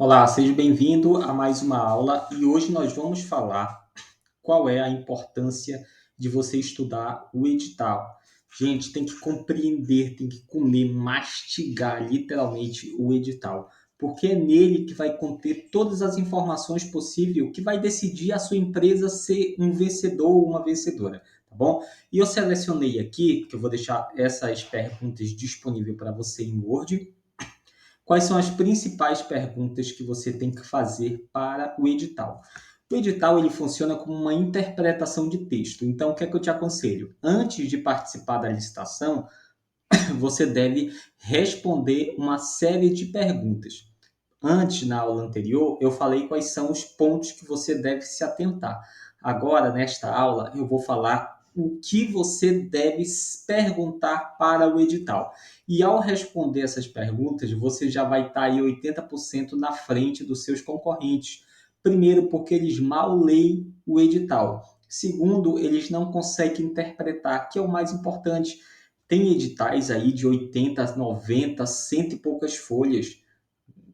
Olá, seja bem-vindo a mais uma aula e hoje nós vamos falar qual é a importância de você estudar o edital. Gente, tem que compreender, tem que comer, mastigar literalmente o edital, porque é nele que vai conter todas as informações possíveis que vai decidir a sua empresa ser um vencedor ou uma vencedora, tá bom? E eu selecionei aqui, que eu vou deixar essas perguntas disponíveis para você em Word. Quais são as principais perguntas que você tem que fazer para o edital? O edital ele funciona como uma interpretação de texto. Então, o que é que eu te aconselho? Antes de participar da licitação, você deve responder uma série de perguntas. Antes, na aula anterior, eu falei quais são os pontos que você deve se atentar. Agora, nesta aula, eu vou falar o que você deve perguntar para o edital. E ao responder essas perguntas, você já vai estar aí 80% na frente dos seus concorrentes. Primeiro, porque eles mal leem o edital. Segundo, eles não conseguem interpretar, que é o mais importante. Tem editais aí de 80, 90, cento e poucas folhas.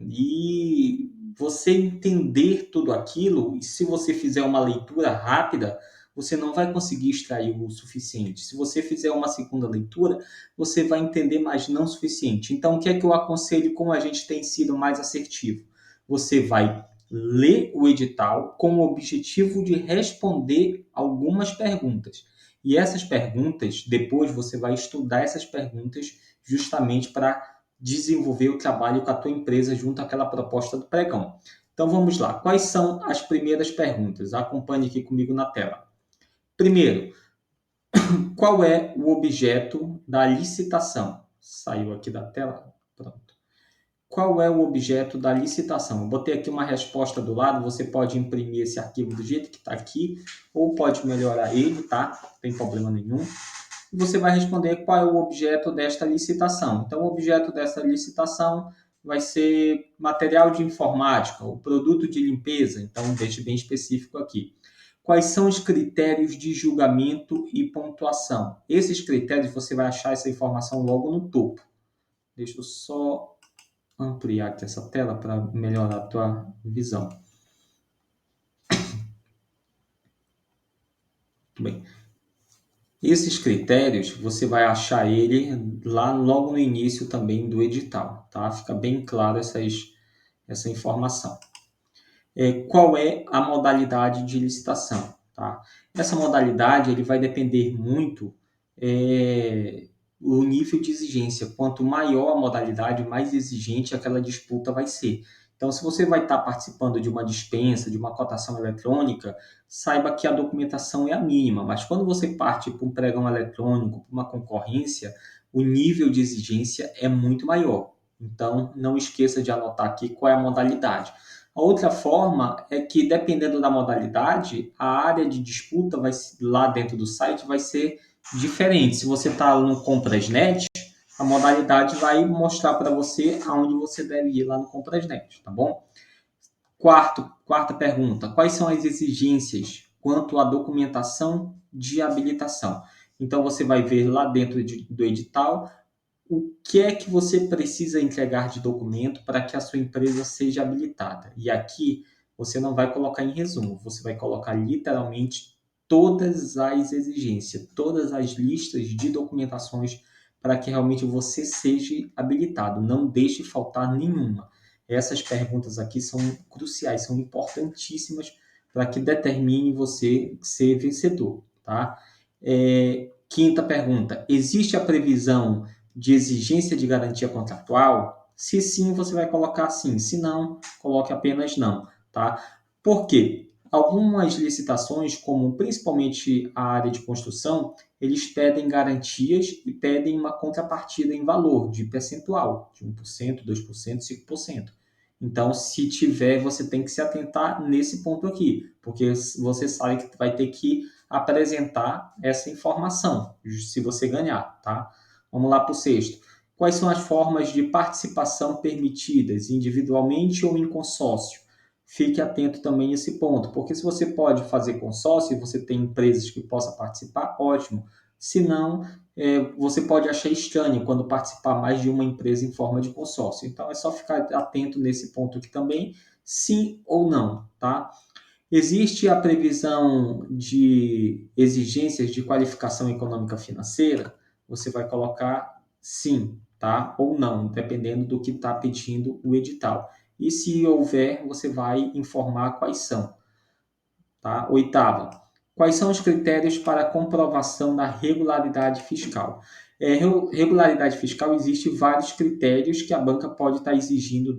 E você entender tudo aquilo, e se você fizer uma leitura rápida, você não vai conseguir extrair o suficiente. Se você fizer uma segunda leitura, você vai entender, mas não o suficiente. Então, o que é que eu aconselho como a gente tem sido mais assertivo? Você vai ler o edital com o objetivo de responder algumas perguntas. E essas perguntas, depois você vai estudar essas perguntas justamente para desenvolver o trabalho com a tua empresa junto àquela proposta do pregão. Então vamos lá. Quais são as primeiras perguntas? Acompanhe aqui comigo na tela. Primeiro, qual é o objeto da licitação? Saiu aqui da tela? Pronto. Qual é o objeto da licitação? Eu botei aqui uma resposta do lado, você pode imprimir esse arquivo do jeito que está aqui, ou pode melhorar ele, tá? Não tem problema nenhum. E você vai responder qual é o objeto desta licitação. Então, o objeto dessa licitação vai ser material de informática, o produto de limpeza, então deixe bem específico aqui. Quais são os critérios de julgamento e pontuação? Esses critérios você vai achar essa informação logo no topo. Deixa eu só ampliar aqui essa tela para melhorar a tua visão. Muito bem. Esses critérios, você vai achar ele lá logo no início também do edital, tá? Fica bem claro essa informação. Qual é a modalidade de licitação, tá? Essa modalidade ele vai depender muito o nível de exigência. Quanto maior a modalidade, mais exigente aquela disputa vai ser. Então, se você vai estar participando de uma dispensa, de uma cotação eletrônica, saiba que a documentação é a mínima, mas quando você parte para um pregão eletrônico, para uma concorrência, o nível de exigência é muito maior. Então, não esqueça de anotar aqui qual é a modalidade. A outra forma é que, dependendo da modalidade, a área de disputa vai, lá dentro do site vai ser diferente. Se você está no Comprasnet, a modalidade vai mostrar para você aonde você deve ir lá no Comprasnet, tá bom? Quarta pergunta: quais são as exigências quanto à documentação de habilitação? Então você vai ver lá dentro do edital o que é que você precisa entregar de documento para que a sua empresa seja habilitada. E aqui você não vai colocar em resumo, você vai colocar literalmente todas as exigências, todas as listas de documentações para que realmente você seja habilitado. Não deixe faltar nenhuma. Essas perguntas aqui são cruciais, são importantíssimas para que determine você ser vencedor, tá? Quinta pergunta: existe a previsão de exigência de garantia contratual? Se sim, você vai colocar sim. Se não, coloque apenas não, tá? Por quê? Algumas licitações, como principalmente a área de construção, eles pedem garantias e pedem uma contrapartida em valor de percentual, de 1%, 2%, 5%. Então, se tiver, você tem que se atentar nesse ponto aqui, porque você sabe que vai ter que apresentar essa informação, se você ganhar, tá? Vamos lá para o sexto. Quais são as formas de participação permitidas, individualmente ou em consórcio? Fique atento também a esse ponto, porque se você pode fazer consórcio e você tem empresas que possam participar, ótimo. Se não, você pode achar estranho quando participar mais de uma empresa em forma de consórcio. Então, é só ficar atento nesse ponto aqui também, sim ou não, tá? Existe a previsão de exigências de qualificação econômica financeira? Você vai colocar sim, tá? Ou não, dependendo do que está pedindo o edital. E se houver, você vai informar quais são, tá? Oitava, quais são os critérios para a comprovação da regularidade fiscal? Regularidade fiscal, existe vários critérios que a banca pode estar exigindo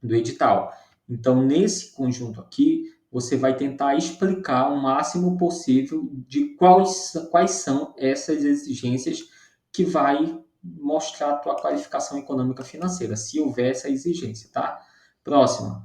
do edital. Então, nesse conjunto aqui, você vai tentar explicar o máximo possível de quais são essas exigências que vai mostrar a tua qualificação econômica financeira, se houver essa exigência, tá? Próxima.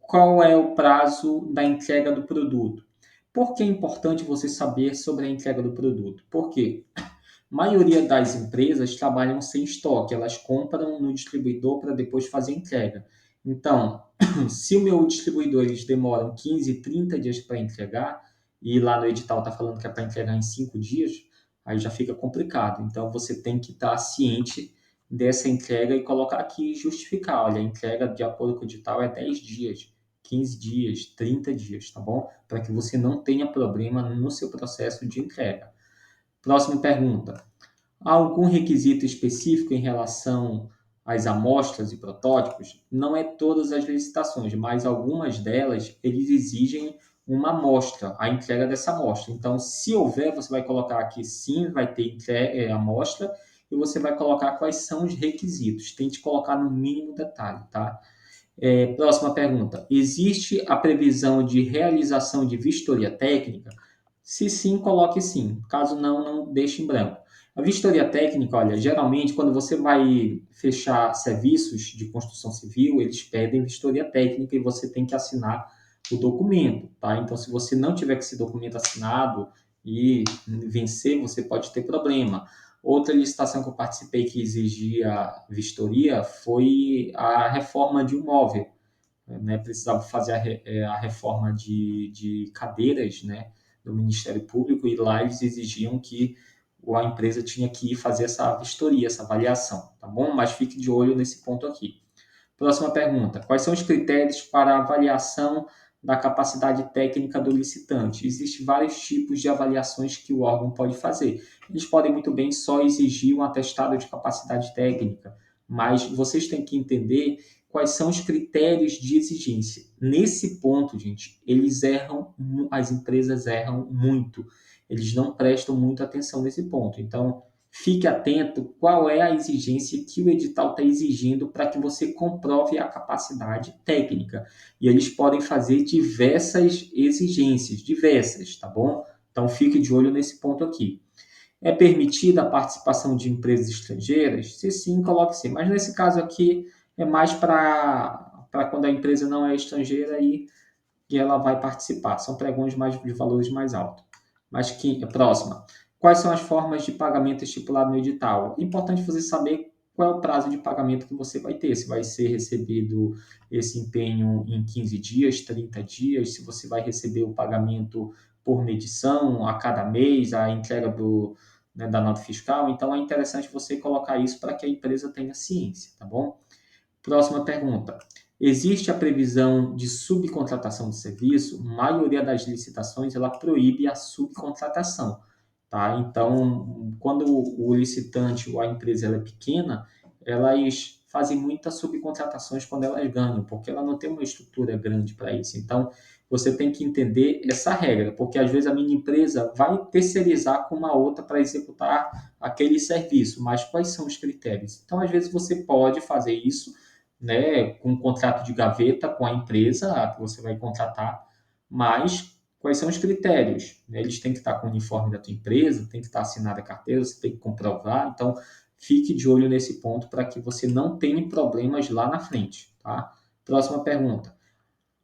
Qual é o prazo da entrega do produto? Por que é importante você saber sobre a entrega do produto? Porque a maioria das empresas trabalham sem estoque, elas compram no distribuidor para depois fazer entrega. Então, se o meu distribuidor eles demoram 15, 30 dias para entregar, e lá no edital está falando que é para entregar em 5 dias, aí já fica complicado. Então, você tem que estar ciente dessa entrega e colocar aqui e justificar. Olha, a entrega de acordo com o edital é 10 dias, 15 dias, 30 dias, tá bom? Para que você não tenha problema no seu processo de entrega. Próxima pergunta. Há algum requisito específico em relação às amostras e protótipos? Não é todas as licitações, mas algumas delas eles exigem uma amostra, a entrega dessa amostra. Então, se houver, você vai colocar aqui sim, vai ter amostra e você vai colocar quais são os requisitos. Tente colocar no mínimo detalhe, tá? Próxima pergunta. Existe a previsão de realização de vistoria técnica? Se sim, coloque sim. Caso não, não deixe em branco. A vistoria técnica, olha, geralmente quando você vai fechar serviços de construção civil, eles pedem vistoria técnica e você tem que assinar o documento, tá? Então, se você não tiver com esse documento assinado e vencer, você pode ter problema. Outra licitação que eu participei que exigia vistoria foi a reforma de um móvel, né? Precisava fazer a reforma de cadeiras, né, do Ministério Público, e lá eles exigiam que a empresa tinha que ir fazer essa vistoria, essa avaliação, tá bom? Mas fique de olho nesse ponto aqui. Próxima pergunta. Quais são os critérios para a avaliação da capacidade técnica do licitante? Existem vários tipos de avaliações que o órgão pode fazer. Eles podem muito bem só exigir um atestado de capacidade técnica, mas vocês têm que entender quais são os critérios de exigência. Nesse ponto, gente, eles erram, as empresas erram muito. Eles não prestam muita atenção nesse ponto. Então, fique atento qual é a exigência que o edital está exigindo para que você comprove a capacidade técnica. E eles podem fazer diversas exigências, diversas, tá bom? Então fique de olho nesse ponto aqui. É permitida a participação de empresas estrangeiras? Se sim, coloque sim. Mas nesse caso aqui é mais para quando a empresa não é estrangeira e ela vai participar. São pregões de valores mais altos. Mas próxima. Quais são as formas de pagamento estipulado no edital? É importante você saber qual é o prazo de pagamento que você vai ter. Se vai ser recebido esse empenho em 15 dias, 30 dias, se você vai receber o pagamento por medição a cada mês, a entrega da nota fiscal. Então, é interessante você colocar isso para que a empresa tenha ciência, tá bom? Próxima pergunta. Existe a previsão de subcontratação de serviço? A maioria das licitações ela proíbe a subcontratação, tá? Então, quando o licitante ou a empresa ela é pequena, elas fazem muitas subcontratações quando elas ganham, porque ela não tem uma estrutura grande para isso. Então, você tem que entender essa regra, porque às vezes a minha empresa vai terceirizar com uma outra para executar aquele serviço, mas quais são os critérios? Então, às vezes você pode fazer isso, né, com um contrato de gaveta com a empresa que você vai contratar, mas quais são os critérios? Né? Eles têm que estar com o uniforme da tua empresa, tem que estar assinada a carteira, você tem que comprovar, então fique de olho nesse ponto para que você não tenha problemas lá na frente, tá? Próxima pergunta.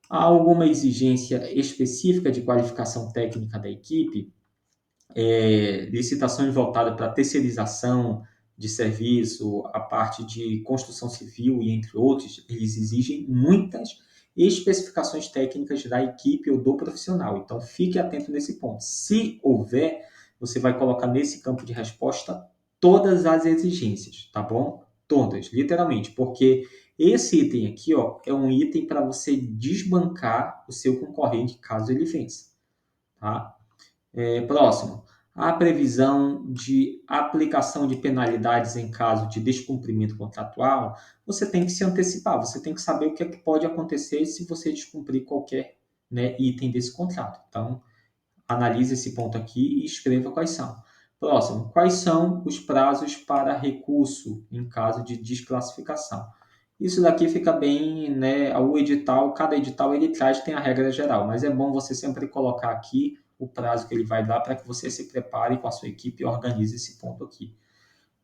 Há alguma exigência específica de qualificação técnica da equipe? Licitações voltadas para terceirização de serviço, a parte de construção civil e entre outros, eles exigem muitas especificações técnicas da equipe ou do profissional. Então, fique atento nesse ponto. Se houver, você vai colocar nesse campo de resposta todas as exigências, tá bom? Todas, literalmente, porque esse item aqui, ó, é um item para você desbancar o seu concorrente caso ele vença, tá? Próximo. A previsão de aplicação de penalidades em caso de descumprimento contratual, você tem que se antecipar, você tem que saber o que é que pode acontecer se você descumprir qualquer, né, item desse contrato. Então, analise esse ponto aqui e escreva quais são. Próximo. Quais são os prazos para recurso em caso de desclassificação? Isso daqui fica bem, né? O edital, cada edital ele traz, tem a regra geral, mas é bom você sempre colocar aqui o prazo que ele vai dar para que você se prepare com a sua equipe e organize esse ponto aqui.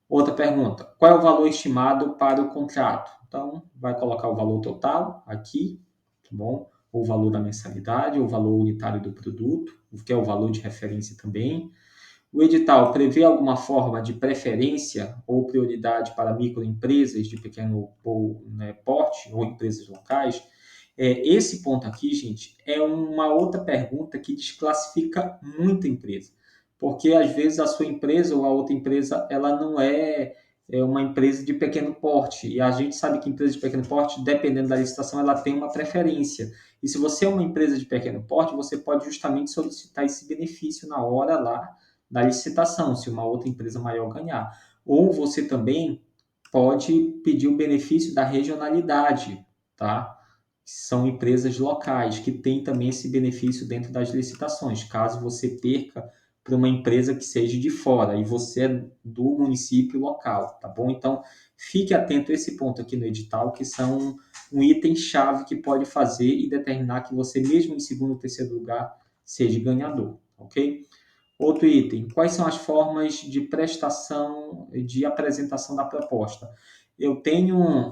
Outra pergunta: qual é o valor estimado para o contrato? Então, vai colocar o valor total aqui, tá bom? Ou o valor da mensalidade, ou o valor unitário do produto, que é o valor de referência também. O edital prevê alguma forma de preferência ou prioridade para microempresas de pequeno ou, né, porte ou empresas locais? Esse ponto aqui, gente, é uma outra pergunta que desclassifica muita empresa, porque às vezes a sua empresa ou a outra empresa ela não é uma empresa de pequeno porte, e a gente sabe que empresa de pequeno porte, dependendo da licitação, ela tem uma preferência. E se você é uma empresa de pequeno porte, você pode justamente solicitar esse benefício na hora lá da licitação, se uma outra empresa maior ganhar. Ou você também pode pedir o benefício da regionalidade, tá? São empresas locais que têm também esse benefício dentro das licitações. Caso você perca para uma empresa que seja de fora e você é do município local, tá bom? Então, fique atento a esse ponto aqui no edital, que são um item-chave que pode fazer e determinar que você, mesmo em segundo ou terceiro lugar, seja ganhador, ok? Outro item: quais são as formas de prestação, de apresentação da proposta? Eu tenho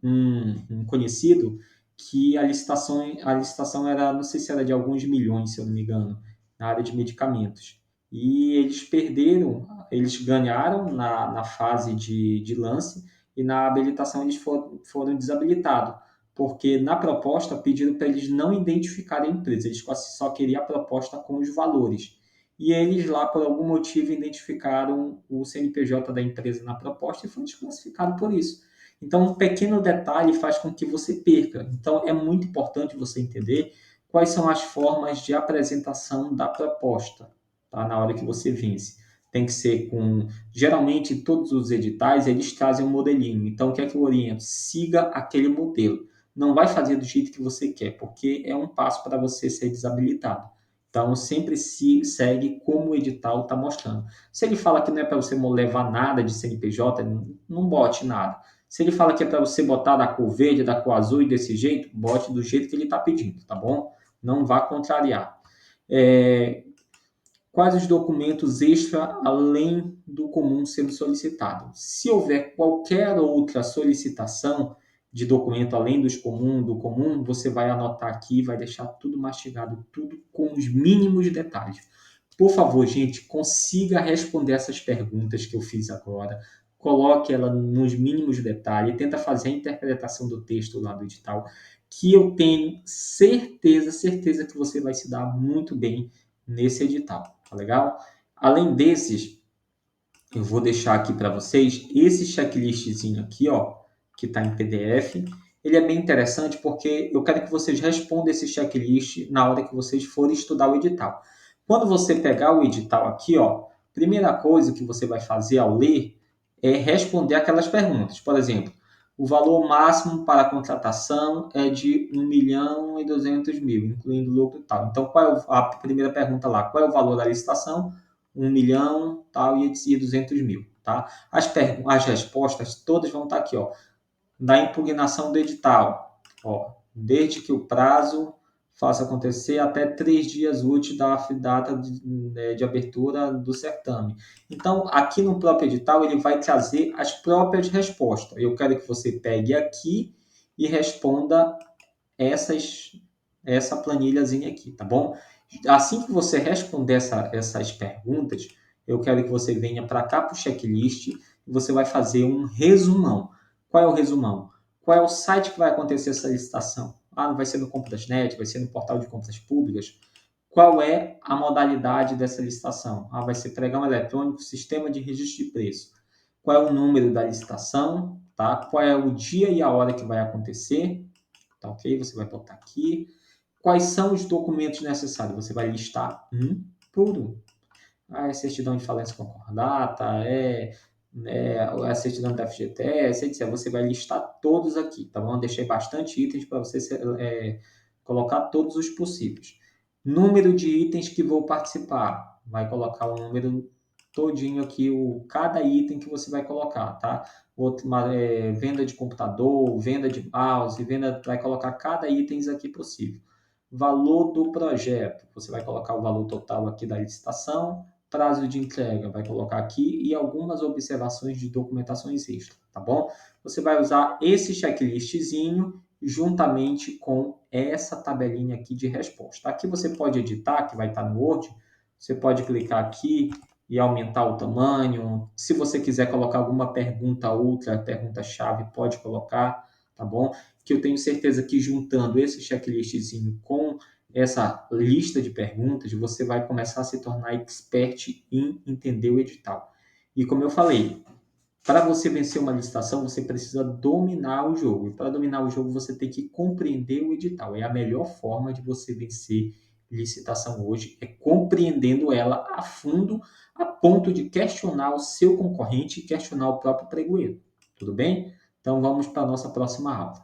um conhecido que a licitação era, não sei se era de alguns milhões, se eu não me engano, na área de medicamentos. E eles perderam, eles ganharam na fase de lance e na habilitação eles foram desabilitados, porque na proposta pediram para eles não identificarem a empresa, eles só queriam a proposta com os valores. E eles lá, por algum motivo, identificaram o CNPJ da empresa na proposta e foram desclassificados por isso. Então, um pequeno detalhe faz com que você perca. Então, é muito importante você entender quais são as formas de apresentação da proposta, tá? Na hora que você vence. Tem que ser com... Geralmente, todos os editais, eles trazem um modelinho. Então, o que é que eu oriento? Siga aquele modelo. Não vai fazer do jeito que você quer, porque é um passo para você ser desabilitado. Então, sempre se segue como o edital está mostrando. Se ele fala que não é para você levar nada de CNPJ, não bote nada. Se ele fala que é para você botar da cor verde, da cor azul e desse jeito, bote do jeito que ele está pedindo, tá bom? Não vá contrariar. Quais os documentos extra além do comum sendo solicitado? Se houver qualquer outra solicitação de documento além do comum, você vai anotar aqui, vai deixar tudo mastigado, tudo com os mínimos detalhes. Por favor, gente, consiga responder essas perguntas que eu fiz agora. Coloque ela nos mínimos detalhes, tenta fazer a interpretação do texto lá do edital, que eu tenho certeza que você vai se dar muito bem nesse edital, tá legal? Além desses, eu vou deixar aqui para vocês esse checklistzinho aqui, ó, que está em PDF. Ele é bem interessante porque eu quero que vocês respondam esse checklist na hora que vocês forem estudar o edital. Quando você pegar o edital aqui, ó, primeira coisa que você vai fazer ao ler é responder aquelas perguntas. Por exemplo, o valor máximo para a contratação é de 1.200.000, incluindo lucro e tal. Então, qual é a primeira pergunta lá? Qual é o valor da licitação? 1 milhão, tal, e 200.000, tá? As respostas todas vão estar aqui, ó. Da impugnação do edital, ó, desde que o prazo faça acontecer até 3 dias úteis da data de abertura do certame. Então, aqui no próprio edital, ele vai trazer as próprias respostas. Eu quero que você pegue aqui e responda essa planilhazinha aqui, tá bom? Assim que você responder essas perguntas, eu quero que você venha para cá para o checklist e você vai fazer um resumão. Qual é o resumão? Qual é o site que vai acontecer essa licitação? não vai ser no Comprasnet, vai ser no portal de compras públicas. Qual é a modalidade dessa licitação? Vai ser pregão eletrônico, sistema de registro de preço. Qual é o número da licitação? Tá? Qual é o dia e a hora que vai acontecer? Tá ok? Você vai botar aqui. Quais são os documentos necessários? Você vai listar um por um. É certidão de falência concordata, a certidão da FGTS, etc. Você vai listar todos aqui, tá bom? Eu deixei bastante itens para você colocar todos os possíveis. Número de itens que vou participar. Vai colocar o número todinho aqui, cada item que você vai colocar, tá? Venda de computador, venda de mouse, vai colocar cada item aqui possível. Valor do projeto, você vai colocar o valor total aqui da licitação, prazo de entrega, vai colocar aqui e algumas observações de documentações extra, tá bom? Você vai usar esse checklistzinho juntamente com essa tabelinha aqui de resposta. Aqui você pode editar, que vai estar no Word, você pode clicar aqui e aumentar o tamanho. Se você quiser colocar alguma pergunta outra, pergunta-chave, pode colocar, tá bom? Que eu tenho certeza que juntando esse checklistzinho com essa lista de perguntas, você vai começar a se tornar expert em entender o edital. E como eu falei, para você vencer uma licitação, você precisa dominar o jogo. E para dominar o jogo, você tem que compreender o edital. É a melhor forma de você vencer licitação hoje, é compreendendo ela a fundo, a ponto de questionar o seu concorrente e questionar o próprio pregoeiro. Tudo bem? Então vamos para a nossa próxima aula.